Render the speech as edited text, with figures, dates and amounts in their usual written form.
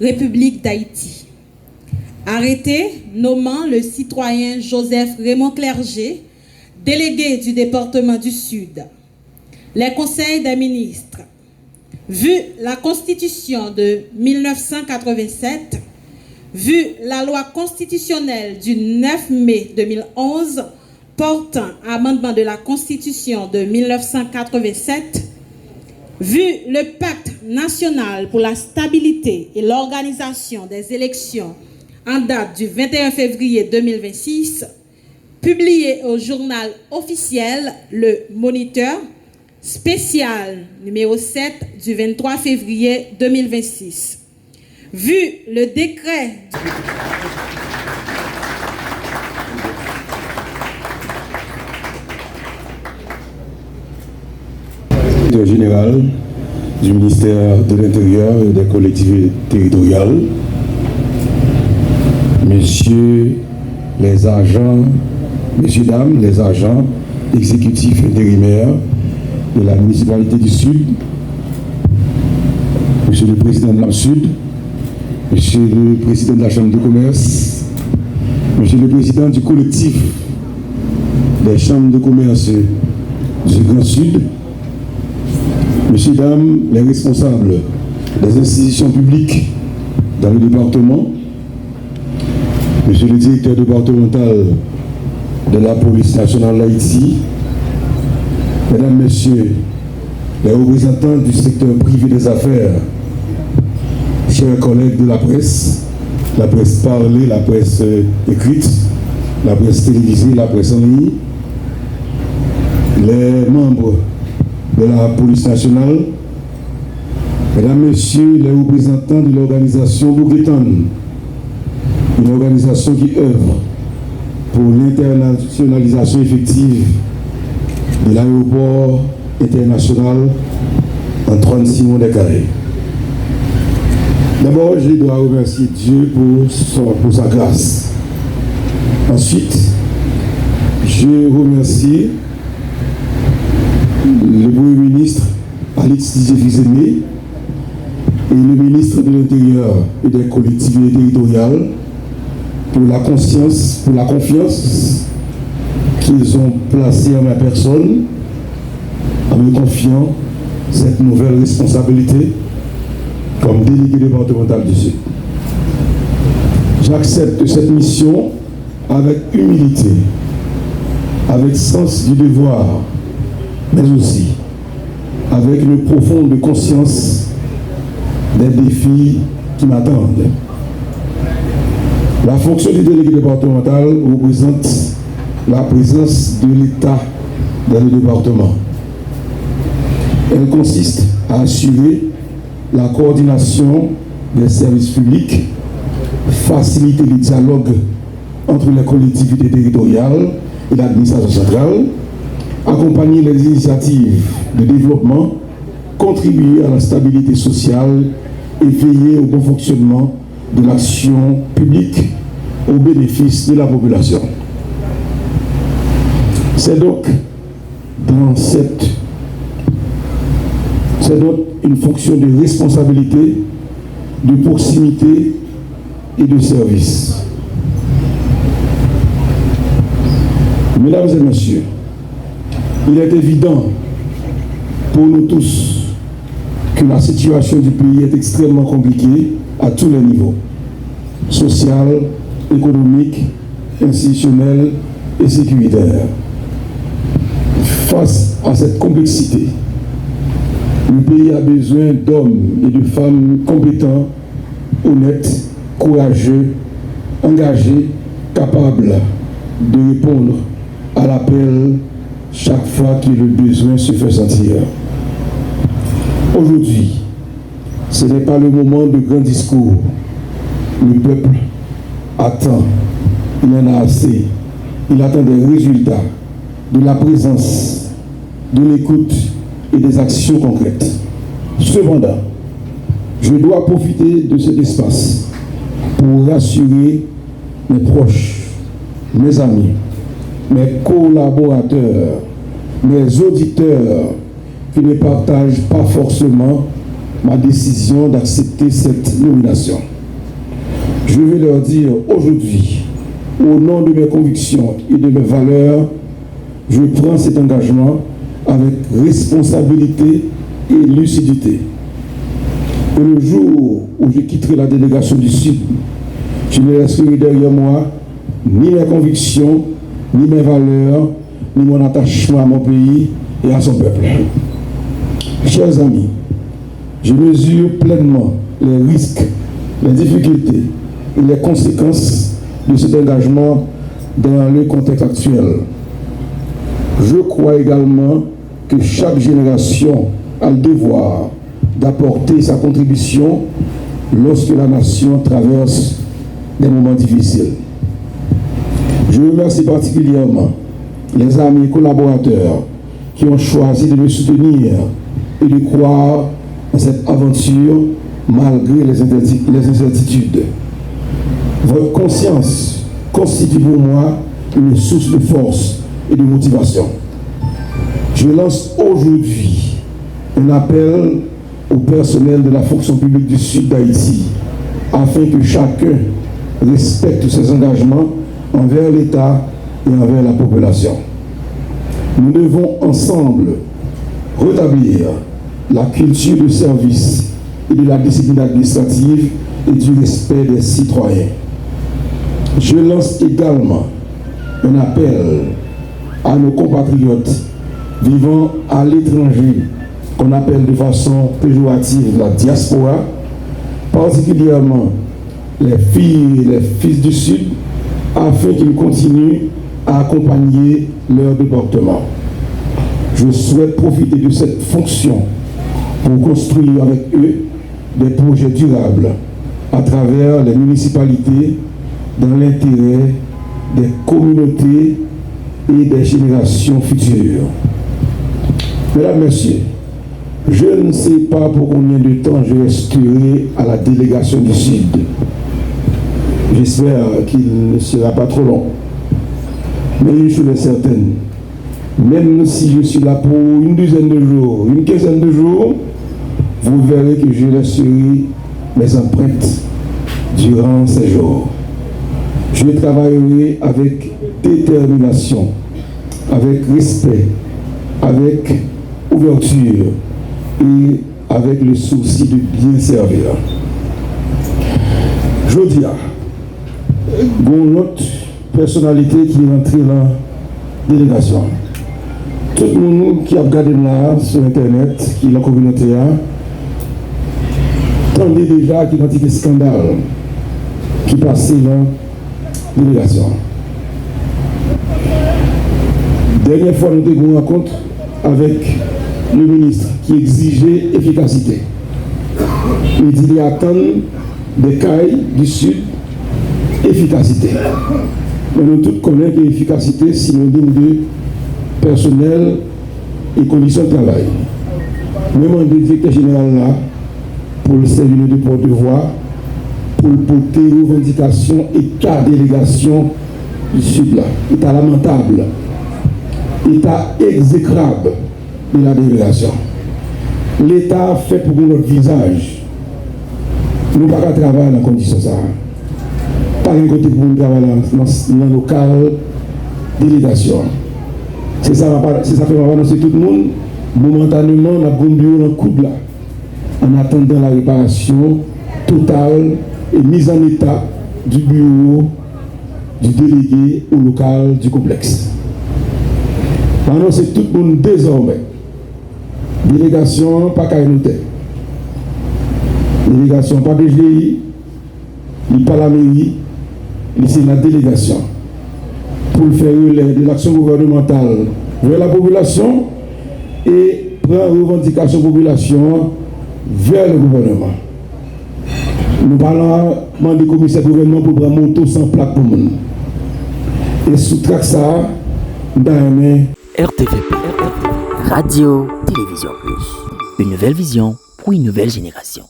République d'Haïti. Arrêté nommant le citoyen Joseph Raymond Clerget, délégué du département du Sud. Les conseils des ministres. Vu la Constitution de 1987, vu la loi constitutionnelle du 9 mai 2011 portant amendement de la Constitution de 1987, vu le pacte national pour la stabilité et l'organisation des élections en date du 21 février 2026, publié au journal officiel Le Moniteur, spécial numéro 7 du 23 février 2026. Vu le décret général du ministère de l'Intérieur et des collectivités territoriales, messieurs les agents, messieurs, dames, les agents exécutifs intérimaires de la municipalité du Sud, monsieur le président de la Sud, monsieur le président de la Chambre de commerce, monsieur le président du collectif des chambres de commerce du Grand Sud, messieurs, dames, les responsables des institutions publiques dans le département, monsieur le directeur départemental de la police nationale d'Haïti, mesdames, messieurs, les représentants du secteur privé des affaires, chers collègues de la presse parlée, la presse écrite, la presse télévisée, la presse en ligne, les membres de la police nationale, mesdames, messieurs, les représentants de l'organisation Bouguetan, une organisation qui œuvre pour l'internationalisation effective de l'aéroport international Antoine Simon Descarrés. D'abord, je dois remercier Dieu pour sa grâce. Ensuite, je remercie le Premier ministre Alix Didier-Fils-Aimé et le ministre de l'Intérieur et des collectivités territoriales pour la confiance qu'ils ont placée en ma personne en me confiant cette nouvelle responsabilité comme délégué départemental du Sud. J'accepte cette mission avec humilité, avec sens du devoir, mais aussi avec une profonde conscience des défis qui m'attendent. La fonction du délégué départemental représente la présence de l'État dans le département. Elle consiste à assurer la coordination des services publics, faciliter le dialogue entre les collectivités territoriales et l'administration centrale, accompagner les initiatives de développement, contribuer à la stabilité sociale et veiller au bon fonctionnement de l'action publique au bénéfice de la population. C'est donc une fonction de responsabilité, de proximité et de service. Mesdames et messieurs, il est évident pour nous tous que la situation du pays est extrêmement compliquée à tous les niveaux, social, économique, institutionnel et sécuritaire. Face à cette complexité, le pays a besoin d'hommes et de femmes compétents, honnêtes, courageux, engagés, capables de répondre à l'appel chaque fois que le besoin se fait sentir. Aujourd'hui, ce n'est pas le moment de grands discours. Le peuple attend, il en a assez. Il attend des résultats, de la présence, de l'écoute et des actions concrètes. Cependant, je dois profiter de cet espace pour rassurer mes proches, mes amis, mes collaborateurs, mes auditeurs qui ne partagent pas forcément ma décision d'accepter cette nomination. Je veux leur dire aujourd'hui, au nom de mes convictions et de mes valeurs, je prends cet engagement avec responsabilité et lucidité. Et le jour où je quitterai la délégation du Sud, je ne laisserai derrière moi ni mes convictions, ni mes valeurs, ni mon attachement à mon pays et à son peuple. Chers amis, je mesure pleinement les risques, les difficultés et les conséquences de cet engagement dans le contexte actuel. Je crois également que chaque génération a le devoir d'apporter sa contribution lorsque la nation traverse des moments difficiles. Je remercie particulièrement les amis et collaborateurs qui ont choisi de me soutenir et de croire à cette aventure malgré les incertitudes. Votre conscience constitue pour moi une source de force et de motivation. Je lance aujourd'hui un appel au personnel de la fonction publique du Sud d'Haïti afin que chacun respecte ses engagements envers l'État et envers la population. Nous devons ensemble rétablir la culture de service et de la discipline administrative et du respect des citoyens. Je lance également un appel à nos compatriotes vivant à l'étranger, qu'on appelle de façon péjorative la diaspora, particulièrement les filles et les fils du Sud, afin qu'ils continuent à accompagner leur département. Je souhaite profiter de cette fonction pour construire avec eux des projets durables à travers les municipalités dans l'intérêt des communautés et des générations futures. Mesdames, Messieurs, je ne sais pas pour combien de temps je resterai à la délégation du Sud. J'espère qu'il ne sera pas trop long. Mais une chose est certaine, même si je suis là pour une douzaine de jours, une quinzaine de jours, vous verrez que je laisserai mes empreintes durant ces jours. Je travaillerai avec détermination, avec respect, avec ouverture et avec le souci de bien servir. Je dis une autre personnalité qui est entrée dans la délégation. Tout le monde qui a regardé là sur Internet, qui est la communauté, attendait déjà qu'il y a un scandale qui passait dans la délégation. Dernière fois, nous avons eu une rencontre avec le ministre qui exigeait efficacité. Il dit qu'il attend des cailles du Sud, efficacité. Mais nous tous connaissons que l'efficacité est synonyme de personnel et conditions de travail. Même en directeur général là, pour le servir de porte-voix, pour porter revendications et cas délégation du Sud là. État lamentable, état exécrable de la délégation. L'État fait pour notre visage. Nous ne pouvons pas travailler dans conditions ça. Pas un côté pour nous travailler dans le local délégation. C'est ça que va annoncer tout le monde. Momentanément, on a un bureau dans le coude là, en attendant la réparation totale et mise en état du bureau du délégué au local du complexe. Annoncer tout le monde désormais. Délégation pas qu'à noter. Délégation pas de GI, ni pas la mairie, ni c'est la délégation. Pour le faire relais de l'action gouvernementale vers la population et prendre revendication de la population vers le gouvernement. Nous parlons du commissaire gouvernement pour prendre moto sans plaque pour nous. Et sous traque ça, dans RTVP, Radio Télévision Plus. Une nouvelle vision pour une nouvelle génération.